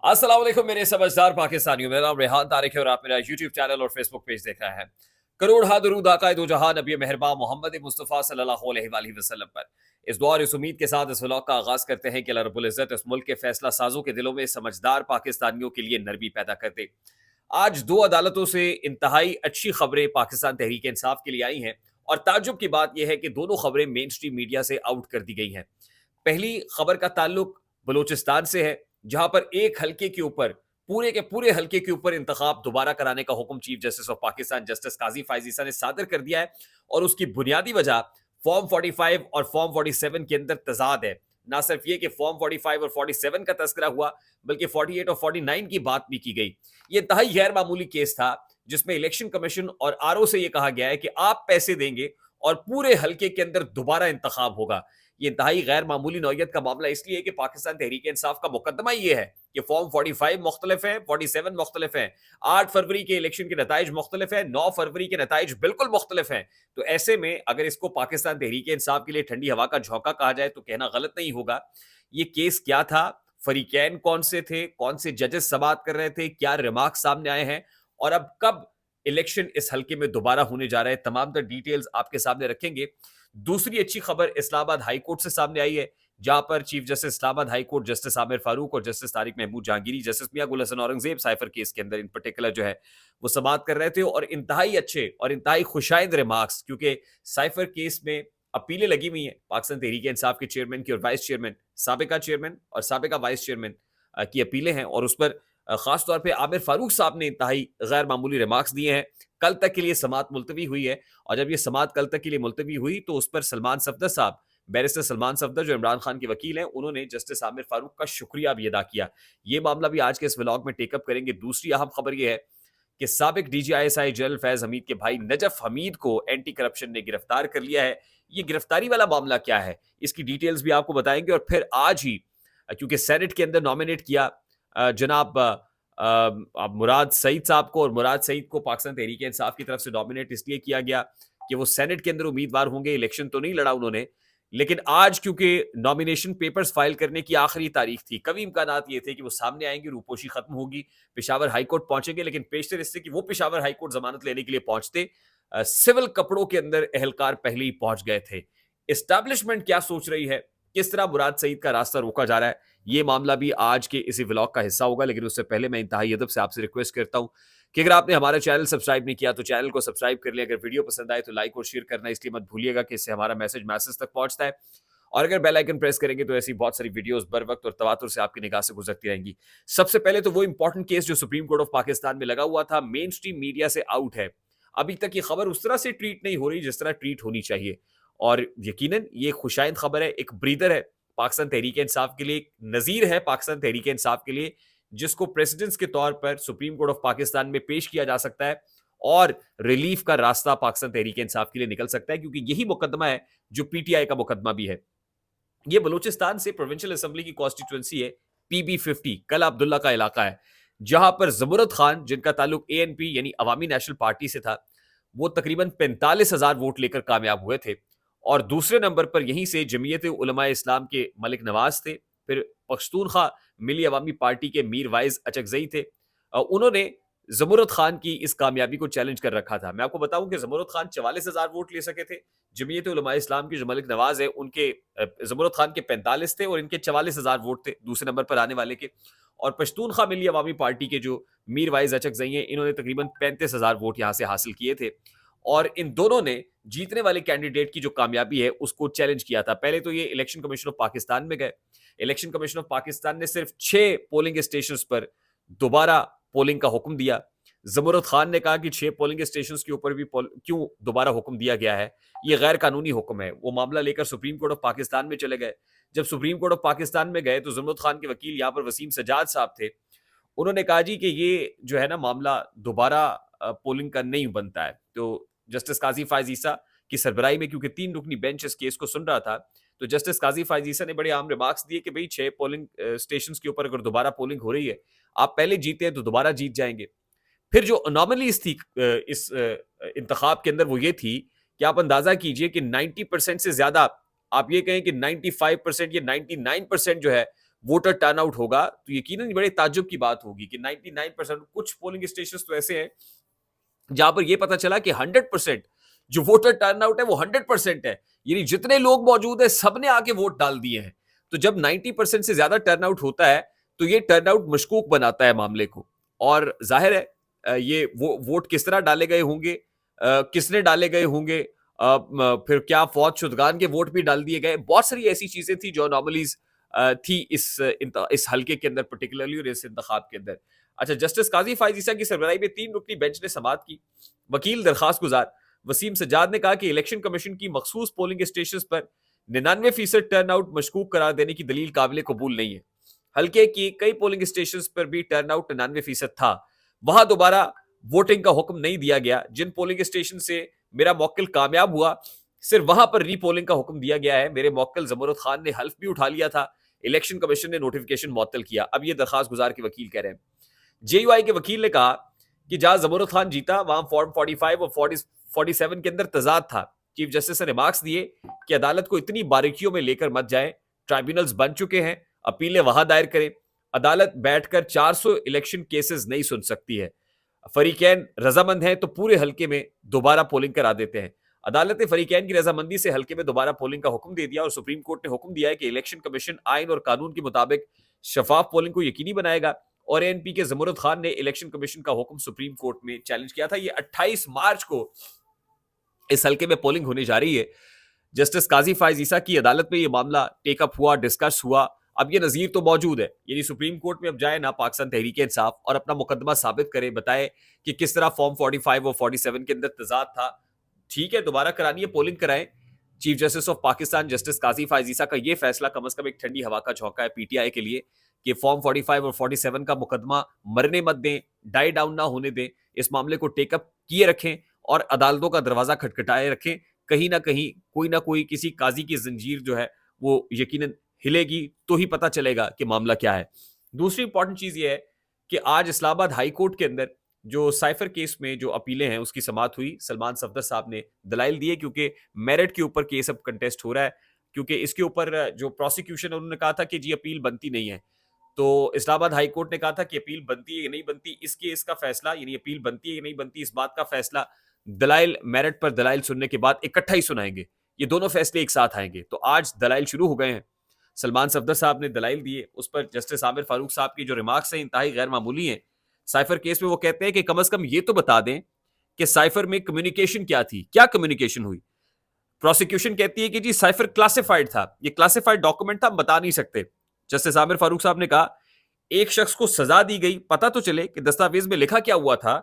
अस्सलाम वालेकुम मेरे समझदार पाकिस्तानियों। मेरा नाम रेहान तारिक है और आप मेरा यूट्यूब चैनल और फेसबुक पेज देख रहे हैं। करोड़ हा दरूद आकाए दो जहां नबी मेहरबान मोहम्मद मुस्तफ़ा सल्लल्लाहु अलैहि वसल्लम पर। इस दुआ और इस उम्मीद के साथ इस व्लॉग का आगाज करते हैं कि अल्लाह रब्बुल इज्जत इस मुल्क के फैसला साजों के दिलों में समझदार पाकिस्तानियों के लिए नरमी पैदा कर दे। आज दो अदालतों से इंतहाई अच्छी खबरें पाकिस्तान तहरीक इंसाफ के लिए आई हैं और ताज्जुब की बात यह है कि दोनों खबरें मेन स्ट्रीम मीडिया से आउट कर दी गई हैं। पहली खबर का ताल्लुक बलूचिस्तान से है, जहां पर एक हल्के के ऊपर पूरे के पूरे हल्के के ऊपर इंतखाब दोबारा कराने का हुक्म chief justice of Pakistan justice Qazi Faez Isa ने सादर कर दिया है। और उसकी बुनियादी वजह फॉर्म 45 और फॉर्म 47 के अंदर तजाद है। ना सिर्फ ये कि फॉर्म 45 और 47 का तस्करा हुआ, बल्कि 48 और 49 की बात भी की गई। ये इंतहाई गैर मामूली केस था, जिसमें इलेक्शन कमीशन और आरओ से यह कहा गया है कि आप पैसे देंगे और पूरे हल्के के अंदर दोबारा इंतखाब होगा। ये इंतहाई गैर मामूली नौयत का मामला इसलिए है कि पाकिस्तान तहरीक इंसाफ का मुकदमा ये है कि फॉर्म 45 मुख्तलिफ है, 47 मुख्तलिफ है, 8 फरवरी के इलेक्शन के नताइज मुख्तलिफ है, 9 फरवरी के नताइज बिल्कुल मुख्तलिफ है। तो ऐसे में अगर इसको पाकिस्तान तहरीक इंसाफ के लिए ठंडी हवा का झोंका कहा जाए तो कहना गलत नहीं होगा। ये केस क्या था, फरीकैन कौन से थे, कौन से जजेस समाअत कर रहे थे, क्या रिमार्क सामने आए हैं और अब कब इलेक्शन इस हल्के में दोबारा होने जा रहा है, तमाम द डिटेल्स आपके सामने रखेंगे। दूसरी अच्छी खबर इस्लामाबाद हाई कोर्ट से सामने आई है, जहां पर chief justice Islamabad high court justice Aamir Farooq और जस्टिस तारिक महमूद जहांगीरी जस्टिस मियां गुल हसन औरंगजेब साइफर केस के अंदर इन पर्टिकुलर जो है वो समाअत कर रहे थे और इंतहाई अच्छे और इंतहाई खुशाइंद रिमार्क्स, क्योंकि साइफर केस में अपीलें लगी हुई हैं पाकिस्तान तहरीक इंसाफ के चेयरमैन की और वाइस चेयरमैन, साबिका चेयरमैन और साबिका वाइस चेयरमैन की अपीलें हैं और उस पर खास तौर पे आमिर फारूक साहब ने इंतहाई गैर मामूली रिमार्क्स दिए हैं। कल तक के लिए समाअत मुलतवी हुई है और जब ये समाअत कल तक के लिए मुलतवी हुई तो उस पर सलमान सफदर साहब, बैरिस्टर सलमान सफदर जो इमरान खान के वकील हैं, उन्होंने जस्टिस आमिर फारूक का शुक्रिया भी अदा किया। ये मामला भी आज के इस व्लॉग में टेकअप करेंगे। दूसरी अहम खबर यह है कि साबिक डीजीआईएसआई जनरल फैज हमीद के भाई नजफ हमीद को एंटी करप्शन ने गिरफ्तार कर लिया है। ये गिरफ्तारी वाला मामला क्या है, इसकी डिटेल्स भी आपको बताएंगे। और फिर आज ही क्योंकि सेनेट के अंदर नॉमिनेट किया जनाब मुराद सईद साहब को, और मुराद सईद को पाकिस्तान तहरीक इंसाफ की तरफ से नॉमिनेट इसलिए किया गया कि वो सेनेट के अंदर उम्मीदवार होंगे। इलेक्शन तो नहीं लड़ा उन्होंने, लेकिन आज क्योंकि नॉमिनेशन पेपर्स फाइल करने की आखिरी तारीख थी, कभी इम्कानात ये थे कि वो सामने आएंगे, रूपोशी खत्म होगी, पेशावर हाईकोर्ट पहुंचेंगे, लेकिन पेशतर इससे कि वो पेशावर हाईकोर्ट जमानत लेने के लिए पहुंचते सिविल कपड़ों के अंदर एहलकार पहले ही पहुंच गए थे। एस्टैब्लिशमेंट क्या सोच रही है, किस तरह मुराद सईद का रास्ता रोका जा रहा है, ये मामला भी आज के इसी व्लॉग का हिस्सा होगा। लेकिन उससे पहले मैं इंतहाई अदब से आपसे रिक्वेस्ट करता हूं कि अगर आपने हमारा चैनल सब्सक्राइब नहीं किया तो चैनल को सब्सक्राइब कर लें। अगर वीडियो पसंद आए तो लाइक और शेयर करना इसलिए मत भूलिएगा कि इससे हमारा मैसेज तक पहुंचता है। और अगर बेल आइकन प्रेस करेंगे तो ऐसी बहुत सारी वीडियोस बर वक्त और तवातुर से आपकी निगाह से गुजरती रहेंगी। सबसे पहले तो वो इंपॉर्टेंट केस जो सुप्रीम कोर्ट ऑफ पाकिस्तान में लगा हुआ था, मेन स्ट्रीम मीडिया से आउट है। अभी तक ये खबर उस तरह से ट्रीट नहीं हो रही जिस तरह ट्रीट होनी चाहिए, और यकीनन ये खुशाइंद खबर है, एक ब्रीदर है पाकिस्तान तहरीक इंसाफ के लिए, एक नजीर है पाकिस्तान तहरीक इंसाफ के लिए, जिसको प्रेसिडेंट्स के तौर पर सुप्रीम कोर्ट ऑफ पाकिस्तान में पेश किया जा सकता है और रिलीफ का रास्ता पाकिस्तान तहरीक इंसाफ के लिए निकल सकता है, क्योंकि यही मुकदमा है जो पीटीआई का मुकदमा भी है। ये बलूचिस्तान से प्रोविंशियल असेंबली की कॉन्स्टिट्यूंसी है, PB50 कल अब्दुल्ला का इलाका है, जहां पर जमुरत खान, जिनका ताल्लुक ANP यानी अवामी नेशनल पार्टी से था, वो तकरीबन 45,000 वोट लेकर कामयाब हुए थे। और दूसरे नंबर पर यहीं से जमीयत उलमा इस्लाम के मलिक नवाज थे, फिर पख्तूनख्वा मिली अवामी पार्टी के मीर वाइज अचकजई थे। उन्होंने जमुरत खान की इस कामयाबी को चैलेंज कर रखा था। मैं आपको बताऊं कि जमुरत खान 44,000 वोट ले सके थे, जमीयत उलमा इस्लाम के जो मलिक नवाज है उनके जमुरत खान के 45 थे और इनके 44,000 वोट थे दूसरे नंबर पर आने वाले के। और पश्तूनख्वा मिली अवामी पार्टी के जो मीर वाइज अचकजई हैं, इन्होंने तकरीबन 35,000 वोट यहां से हासिल किए थे। और इन दोनों ने जीतने वाले कैंडिडेट की जो कामयाबी है उसको चैलेंज किया था। पहले तो ये इलेक्शन कमीशन ऑफ पाकिस्तान में गए। इलेक्शन कमीशन ऑफ पाकिस्तान ने सिर्फ 6 पोलिंग स्टेशंस पर दोबारा पोलिंग का हुक्म दिया। जमुरत खान ने कहा कि 6 पोलिंग स्टेशंस के ऊपर भी क्यों दोबारा हुक्म दिया गया है, ये गैर कानूनी हुक्म है। वो मामला लेकर सुप्रीम कोर्ट ऑफ पाकिस्तान में चले गए। जब सुप्रीम कोर्ट ऑफ पाकिस्तान में गए तो जमुरत खान के वकील यहाँ पर वसीम सजाद साहब थे। उन्होंने कहा जी कि ये जो है ना मामला दोबारा पोलिंग का नहीं बनता है। तो जस्टिस काजी फायज ईसा की सरबराही में, क्योंकि 3 रुकनी बेंच इस केस को सुन रहा था, तो जस्टिस काजी फायज ईसा ने बड़े आम रिमार्क्स दिए कि भाई 6 पोलिंग स्टेशंस के ऊपर अगर दोबारा पोलिंग हो रही है, आप पहले जीते हैं तो दोबारा जीत जाएंगे। फिर जो अनोमलीज थी इस इंतखाब के अंदर वो ये थी कि आप अंदाजा कीजिए कि 90% से ज्यादा, आप ये कहें कि 95% या 99% जो है वोटर टर्नआउट होगा तो यकीनन बड़े ताज्जुब की बात होगी कि 99%। कुछ पोलिंग स्टेशन तो ऐसे हैं जहां पर यह पता चला कि 100% जो वोटर टर्नआउट है वो 100% है, यानी जितने लोग मौजूद है सबने आके वोट डाल दिए हैं। तो जब 90% से ज्यादा टर्नआउट होता है तो ये टर्नआउट मशकूक बनाता है मामले को। और जाहिर है ये वोट किस तरह डाले गए होंगे, किसने डाले गए होंगे, फिर क्या फौज शुदगान के वोट भी डाल दिए गए, बहुत सारी ऐसी चीजें थी जो अनोमलीज थी इस हल्के के अंदर पर्टिकुलरली और इस इंतखाब के अंदर। अच्छा, जस्टिस काजी फायज ईसा की सरबराही में 3 रुकनी बेंच ने समाअत की। वकील दरखास्त गुजार वसीम सज्जाद ने कहा कि इलेक्शन कमीशन की मखसूस पोलिंग स्टेशन पर 99% टर्नआउट मशकूक करार देने की दलील काबिल कबूल नहीं है। हल्के की कई पोलिंग स्टेशन पर भी टर्नआउट 99% था, वहां दोबारा वोटिंग का हुक्म नहीं दिया गया। जिन पोलिंग स्टेशन से मेरा मौक्किल कामयाब हुआ सिर्फ वहां पर रीपोलिंग का हुक्म दिया गया है। मेरे मौक्किल जमूरत खान ने हल्फ भी उठा लिया था, इलेक्शन कमीशन ने नोटिफिकेशन मुअत्तल किया। अब ये दरखास्त गुजार के वकील कह रहे हैं। जेयूआई के वकील ने कहा कि जहां जमूरत खान जीता वहां फॉर्म 45 और 47 के अंदर तजाद था। चीफ जस्टिस ने रिमार्क्स दिए कि अदालत को इतनी बारीकियों में लेकर मत जाए, ट्राइब्यूनल्स बन चुके हैं, अपीलें वहां दायर करें। अदालत बैठकर 400 इलेक्शन केसेस नहीं सुन सकती है। फरीकैन रजामंद हैं तो पूरे हल्के में दोबारा पोलिंग करा देते हैं। अदालत ने फरीकैन की रजामंदी से हल्के में दोबारा पोलिंग का हुक्म दे दिया और सुप्रीम कोर्ट ने हुक्म दिया है कि इलेक्शन कमीशन आइन और कानून के मुताबिक शफाफ पोलिंग को यकीनी बनाएगा। और एएनपी के जमूरत खान ने इलेक्शन कमीशन का हुक्म सुप्रीम कोर्ट में चैलेंज किया था। ये 28 मार्च को इस हल्के में पोलिंग होने जा रही है। जस्टिस काजी फायज ईसा की अदालत में यह मामला टेकअप हुआ, डिस्कस हुआ। अब ये नजीर तो मौजूद है, यानी सुप्रीम कोर्ट में अब जाए ना पाकिस्तान तहरीक इंसाफ और अपना मुकदमा साबित करे, बताए कि किस तरह फॉर्म 45 और 47 के अंदर तजाद था। ठीक है, दोबारा करानी है, पोलिंग कराएं। Chief justice of Pakistan justice Qazi Faez Isa का यह फैसला कम से कम एक ठंडी हवा का झोंका है पीटीआई के लिए कि फॉर्म 45 और 47 का मुकदमा मरने मत दें, डाई डाउन ना होने दें, इस मामले को टेकअप किए रखें और अदालतों का दरवाजा खटखटाए रखें। कहीं ना कहीं कोई ना कोई किसी काजी की जंजीर जो है वो यकीनन हिलेगी तो ही पता चलेगा कि मामला क्या है। दूसरी इंपॉर्टेंट चीज ये है कि आज इस्लामाबाद हाई कोर्ट के अंदर जो साइफर केस में जो अपीलें हैं उसकी समाअत हुई। सलमान सफदर साहब ने दलाइल दिए क्योंकि मेरिट के ऊपर केस अब कंटेस्ट हो रहा है, क्योंकि इसके ऊपर जो प्रोसिक्यूशन है उन्होंने कहा था कि जी अपील बनती नहीं है। तो इस्लामाबाद हाई कोर्ट ने कहा था कि अपील बनती है या नहीं बनती, इस केस का फैसला यानी अपील बनती है या नहीं बनती, इस बात का फैसला दलाइल मेरिट पर दलाइल सुनने के बाद इकट्ठा ही सुनाएंगे। ये दोनों फैसले एक साथ आएंगे। तो आज दलाइल शुरू हो गए हैं। सलमान सफदर साहब ने दलाइल दिए, उस पर जस्टिस आमिर फारूक साहब की जो रिमार्क्स हैं इंतहाई गैर मामूली हैं। साइफर केस में वो कहते हैं कि कम से कम ये तो बता दें कि साइफर में कम्युनिकेशन क्या थी, क्या कम्युनिकेशन हुई। प्रोसिक्यूशन कहती है कि जी साइफर क्लासिफाइड था, ये क्लासिफाइड डॉक्यूमेंट था, हम बता नहीं सकते। जस्टिस आमिर फारूक साहब ने कहा एक शख्स को सजा दी गई, पता तो चले कि दस्तावेज में लिखा क्या हुआ था,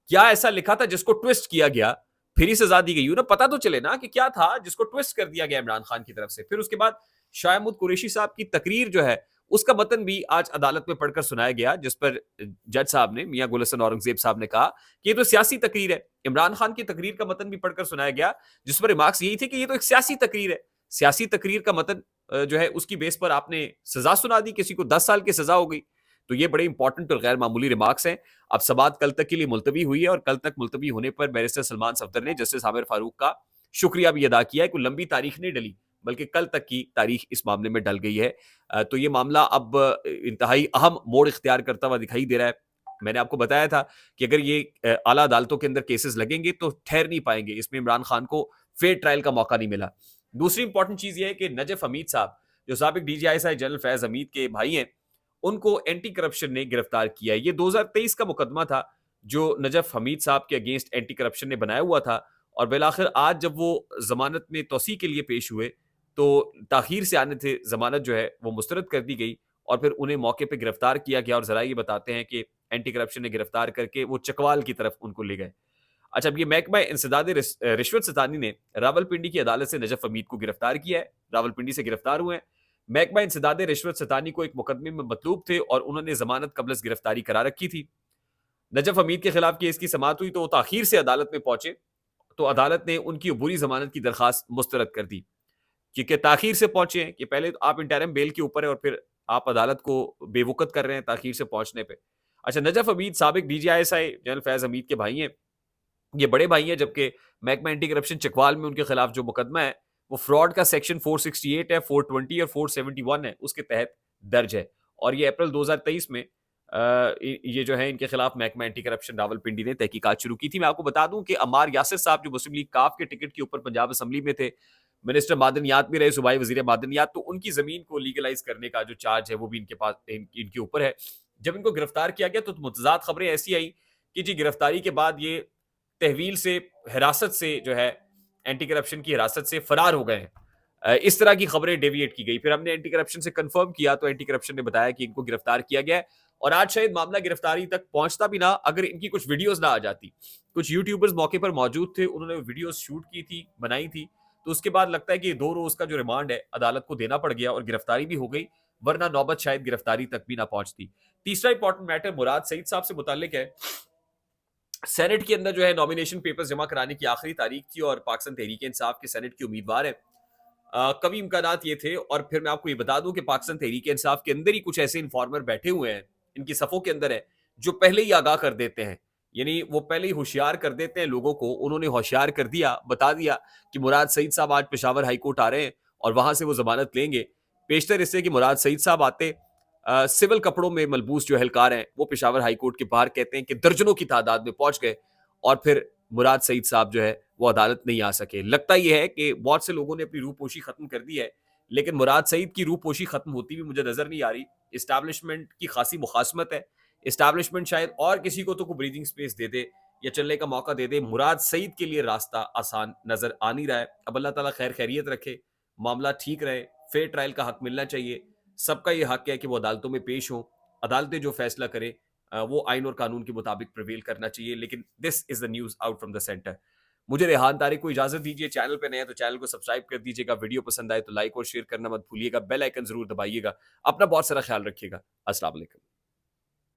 क्या ऐसा लिखा था जिसको ट्विस्ट किया गया, फिर ही सजा दी गई ना, पता तो चले ना कि क्या था जिसको ट्विस्ट कर दिया गया इमरान खान की तरफ से। फिर उसके बाद शाहमूद कुरैशी साहब की तकरीर जो है उसका मतन भी आज अदालत में पढ़कर सुनाया गया, जिस पर जज साहब ने, मियां गुल हसन औरंगजेब साहब ने कहा कि ये तो सियासी तकरीर है। इमरान खान की तकरीर का मतन भी पढ़कर सुनाया गया, जिस पर रिमार्क्स यही थे कि ये तो एक सियासी तकरीर है। सियासी तकरीर का मतन जो है उसकी बेस पर आपने सजा सुना दी, किसी को 10 साल की सजा हो गई। तो ये बड़े इंपॉर्टेंट और गैर मामूली रिमार्क्स हैं। अब समाअत कल तक के लिए मुलतवी हुई है और कल तक मुलतवी होने पर बैरिस्टर सलमान सफदर ने जस्टिस आमिर फारूक का शुक्रिया भी अदा किया है। कोई लंबी तारीख नहीं डली, बल्कि कल तक की तारीख इस मामले में डल गई है। तो ये मामला अब इंतहाई अहम मोड़ इख्तियार करता हुआ दिखाई दे रहा है। मैंने आपको बताया था कि अगर ये आला अदालतों के अंदर केसेस लगेंगे तो ठहर नहीं पाएंगे। इसमें इमरान खान को फेयर ट्रायल का मौका नहीं मिला। दूसरी इंपॉर्टेंट चीज ये है कि नजफ हमीद साहब जो साबिक डीजीआईएसआई जनरल फैज हमीद के भाई हैं, उनको एंटी करप्शन ने गिरफ्तार किया है। ये 2023 का मुकदमा था जो नजफ हमीद साहब के अगेंस्ट एंटी करप्शन ने बनाया हुआ था और बिलाखिर आज जब वो जमानत में तोसी के लिए पेश हुए तो ताखीर से आने से जमानत जो है वो मुस्तरद कर दी गई और फिर उन्हें मौके पे गिरफ्तार किया गया। और जरा ये बताते हैं कि एंटी करप्शन ने गिरफ्तार करके वो चकवाल की तरफ उनको ले गए। अच्छा, अब ये महकमा इंसदाद रिश्वत सतानी ने रावलपिंडी की अदालत से नजफ हमीद को गिरफ्तार किया है। रावलपिंडी से गिरफ्तार हुए हैं। महकमा इंसदाद रिश्वत सतानी को एक मुकदमे में मतलूब थे और उन्होंने जमानत कबल गिरफ्तारी करा रखी थी। नजफ हमीद के खिलाफ केस की समाअत हुई तो वो ताखीर से अदालत में पहुंचे तो अदालत ने उनकी अबूरी जमानत की दरखास्त मुस्तरद कर दी, क्योंकि ताखीर से पहुंचे हैं कि पहले तो आप इंटरम बेल के ऊपर है और फिर आप अदालत को बेवकत कर रहे हैं ताखीर से पहुंचने पे। अच्छा, नजफ हमीद साबिक डीजीआईएसआई जनरल फैज हमीद के भाई हैं, ये बड़े भाई हैं, जबकि महकमा एंटी करप्शन चकवाल में उनके खिलाफ जो मुकदमा है वो फ्रॉड का सेक्शन 468 है, 420 और 471 है, उसके तहत दर्ज है। और ये अप्रैल 2023 में ये जो है इनके खिलाफ महकमा एंटी करप्शन रावलपिंडी ने तहकीकात शुरू की थी। मैं आपको बता दूं कि अम्मार यासिर साहब जो मुस्लिम लीग काफ के टिकट के ऊपर पंजाब असम्बली में थे, मिनिस्टर मादनियात भी रहे, सूबाई वजीर मादनियात, तो उनकी जमीन को लीगलाइज करने का जो चार्ज है वो भी इनके पास इनके ऊपर है। जब इनको गिरफ्तार किया गया तो मुतजाद खबरें ऐसी आई कि जी गिरफ्तारी के बाद ये तहवील से, हिरासत से जो है एंटी करप्शन की हिरासत से फरार हो गए हैं। इस तरह की खबरें डेविएट की गई। फिर हमने एंटी करप्शन से कंफर्म किया तो एंटी करप्शन ने बताया कि इनको गिरफ्तार किया गया है और आज शायद मामला गिरफ्तारी तक पहुंचता भी ना अगर इनकी कुछ वीडियोस ना आ जाती। कुछ यूट्यूबर्स मौके पर मौजूद थे, उन्होंने वीडियोस शूट की थी, बनाई थी, तो उसके बाद लगता है कि 2 रोज का जो रिमांड है अदालत को देना पड़ गया और गिरफ्तारी भी हो गई, वरना नौबत शायद गिरफ्तारी तक भी ना पहुंचती। तीसरा इंपॉर्टेंट मैटर मुराद सईद साहब से मुताल्लिक है। सेनेट के अंदर जो है नॉमिनेशन पेपर्स जमा कराने की आखिरी तारीख थी और पाकिस्तान तहरीक इंसाफ के सेनेट के उम्मीदवार है। कभी इम्कानात ये थे और फिर मैं आपको ये बता दूं कि पाकिस्तान तहरीक इंसाफ के अंदर ही कुछ ऐसे इन्फॉर्मर बैठे हुए हैं, इनकी सफ़ों के अंदर है, जो पहले ही आगाह कर देते हैं। यानी वो पहले ही होशियार कर देते हैं लोगों को। उन्होंने होशियार कर दिया, बता दिया कि मुराद सईद साहब आज पेशावर हाई कोर्ट आ रहे हैं और वहां से वो जमानत लेंगे। पेशतर इससे कि मुराद सईद साहब आते सिविल कपड़ों में मलबूस जो एहलकार हैं वो पेशावर हाई कोर्ट के बाहर कहते हैं कि दर्जनों की तादाद में पहुंच गए और फिर मुराद सईद साहब जो है वो अदालत नहीं आ सके। लगता यह है कि बहुत से लोगों ने अपनी रूपोशी खत्म कर दी है, लेकिन मुराद सईद की रूपोशी खत्म होती भी मुझे नजर नहीं आ रही। इस्टेब्लिशमेंट की खासी मुखासमत है। इस्टेब्लिशमेंट शायद और किसी को तो कोई ब्रीदिंग स्पेस दे दे या चलने का मौका दे दे, मुराद सईद के लिए रास्ता आसान नजर आ नहीं रहा है। अब अल्लाह ताला खैर खैरियत रखे, मामला ठीक रहे, फेयर ट्रायल का हक मिलना चाहिए। सबका ये हक है कि वो अदालतों में पेश हों, अदालतें जो फैसला करें वो आइन और कानून के मुताबिक प्रिवेल करना चाहिए। लेकिन this is the news out from the centre. मुझे रेहान तारिक को इजाजत दीजिए। चैनल पे नए हैं तो चैनल को सब्सक्राइब कर दीजिएगा। वीडियो पसंद आए तो लाइक और शेयर करना मत भूलिएगा। बेल आइकन जरूर दबाइएगा। अपना बहुत सारा ख्याल रखिएगा। अस्सलाम वालेकुम।